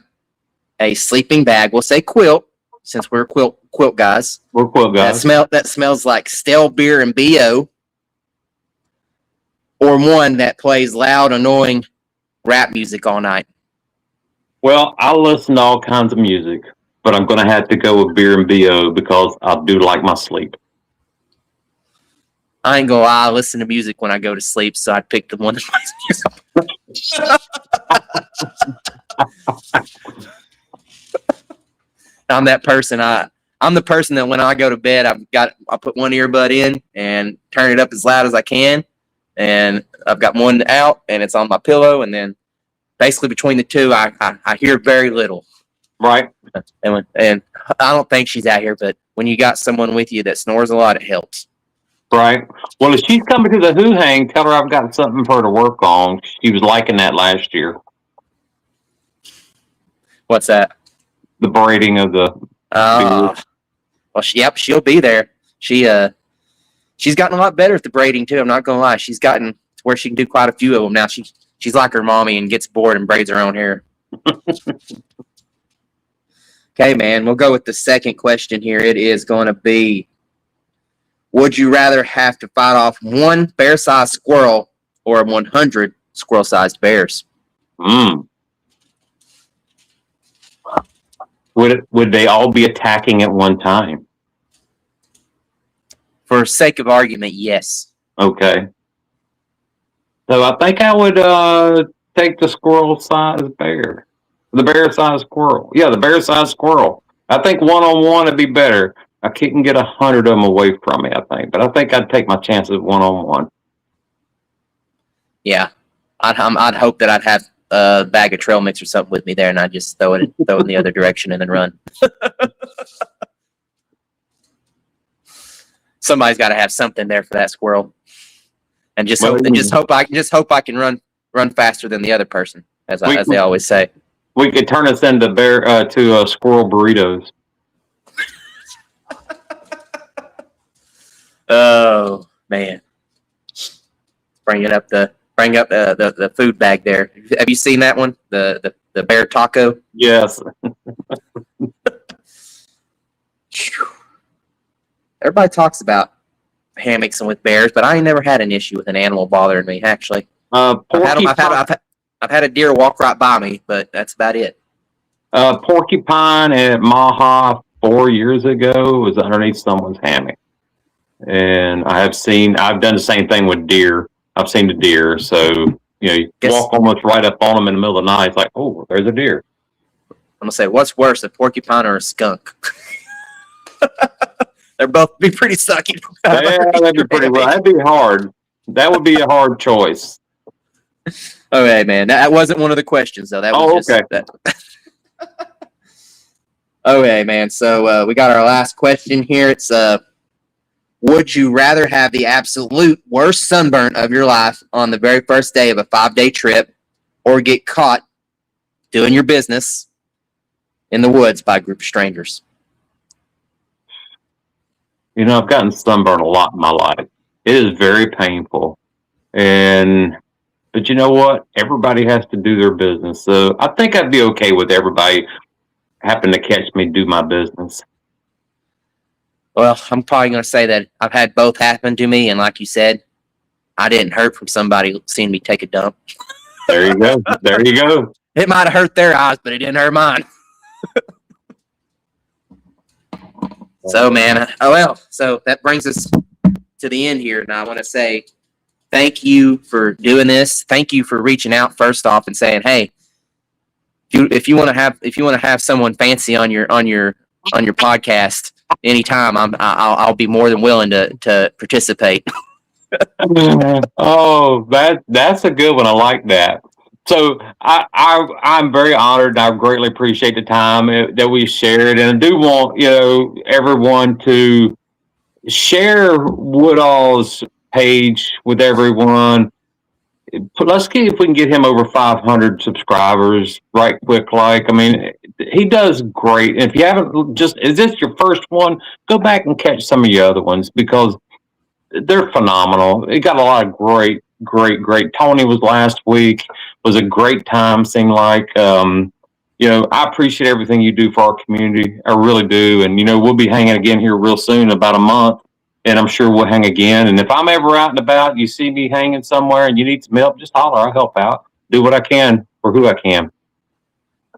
a sleeping bag, we'll say quilt, since we're quilt guys. We're quilt guys. That smells like stale beer and BO, or one that plays loud, annoying rap music all night? Well, I listen to all kinds of music, but I'm going to have to go with beer and BO because I do like my sleep. I ain't gonna lie, I listen to music when I go to sleep, so I'd pick the one that plays music. I'm that person. I'm the person that when I go to bed, I put one earbud in and turn it up as loud as I can, and I've got one out and it's on my pillow, and then basically between the two, I hear very little. Right. And I don't think she's out here, but when you got someone with you that snores a lot, it helps. Right. Well, if she's coming to the Who Hang, tell her I've got something for her to work on. She was liking that last year. What's that? The braiding of the. Well, she'll be there. She's gotten a lot better at the braiding too. I'm not gonna lie. She's gotten to where she can do quite a few of them now. She's like her mommy and gets bored and braids her own hair. Okay, man. We'll go with the second question here. It is going to be, would you rather have to fight off one bear-sized squirrel or 100 squirrel-sized bears? Would they all be attacking at one time? For sake of argument, yes. Okay. So I think I would take the squirrel-sized bear. The bear-sized squirrel. Yeah, the bear-sized squirrel. I think one-on-one would be better. I couldn't get 100 of them away from me, I think. But I think I'd take my chances one-on-one. Yeah. I'd hope that I'd have a bag of trail mix or something with me there, and I'd just throw it in the other direction and then run. Somebody's got to have something there for that squirrel, and just hope I can run faster than the other person, as they always say. We could turn us into squirrel burritos. Oh man, bring up the food bag there. Have you seen that one? The bear taco? Yes. Everybody talks about hammocks and with bears, but I ain't never had an issue with an animal bothering me. Actually, I've had a deer walk right by me, but that's about it. Porcupine at Maha 4 years ago was underneath someone's hammock. and I've done the same thing with deer. I've seen the deer, so you walk almost right up on them in the middle of the night. It's like, oh, there's a deer. I'm gonna say, what's worse, a porcupine or a skunk? They're both be pretty sucky. Yeah, that'd be pretty rough. That'd be hard. That would be a hard choice. Okay, man. That wasn't one of the questions, though. That was okay. Okay, man. So we got our last question here. It's would you rather have the absolute worst sunburn of your life on the very first day of a 5-day trip, or get caught doing your business in the woods by a group of strangers? I've gotten sunburned a lot in my life. It is very painful. But you know what? Everybody has to do their business. So I think I'd be okay with everybody happen to catch me do my business. Well, I'm probably going to say that I've had both happen to me. And like you said, I didn't hurt from somebody seeing me take a dump. There you go. There you go. It might have hurt their eyes, but it didn't hurt mine. So, man, so that brings us to the end here. And I want to say thank you for doing this. Thank you for reaching out first off and saying, hey, if you want to have someone fancy on your podcast anytime, I'll be more than willing to participate. Oh, that's a good one. I like that. So I'm very honored, and I greatly appreciate the time that we shared. And I do want everyone to share Woodall's page with everyone. Let's see if we can get him over 500 subscribers right quick. I mean, he does great. If you haven't, is this your first one? Go back and catch some of your other ones, because they're phenomenal. He got a lot of great. Tony was last week. Was a great time. Seemed like, I appreciate everything you do for our community. I really do. And, we'll be hanging again here real soon, about a month. And I'm sure we'll hang again. And if I'm ever out and about, you see me hanging somewhere and you need some help, just holler. I'll help out. Do what I can for who I can.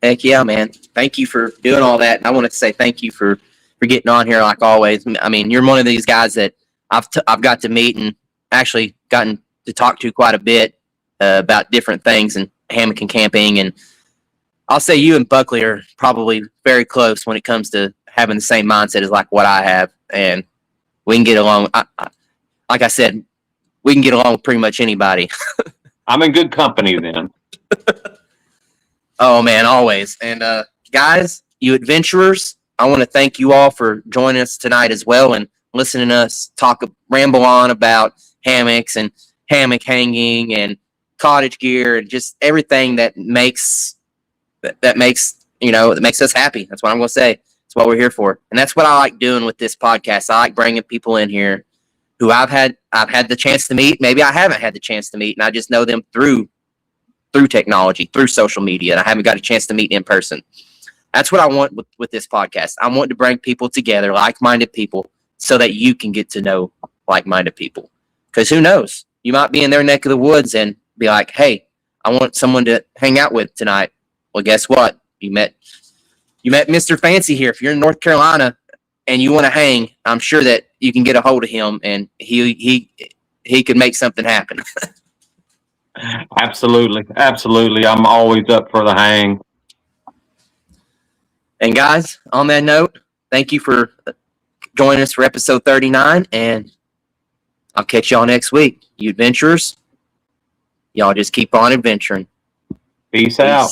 Heck yeah, man. Thank you for doing all that. And I want to say thank you for getting on here like always. I mean, you're one of these guys that I've got to meet and actually gotten to talk to quite a bit about different things and hammock and camping. And I'll say you and Buckley are probably very close when it comes to having the same mindset as like what I have. And we can get along. Like I said, we can get along with pretty much anybody. I'm in good company then. Oh, man, always. And guys, you adventurers, I want to thank you all for joining us tonight as well and listening to us ramble on about hammocks and hammock hanging and cottage gear and just everything that makes us happy. That's what I'm going to say. That's what we're here for. And that's what I like doing with this podcast. I like bringing people in here who I've had the chance to meet. Maybe I haven't had the chance to meet, and I just know them through technology, through social media, and I haven't got a chance to meet in person. That's what I want with this podcast. I want to bring people together, like-minded people, so that you can get to know like-minded people. Because who knows? You might be in their neck of the woods and be like, hey, I want someone to hang out with tonight. Well, guess what? You met Mr. Fancey here. If you're in North Carolina and you want to hang, I'm sure that you can get a hold of him and he could make something happen. Absolutely. I'm always up for the hang. And guys, on that note, thank you for joining us for episode 39, and I'll catch y'all next week. You adventurers, y'all just keep on adventuring. Peace out.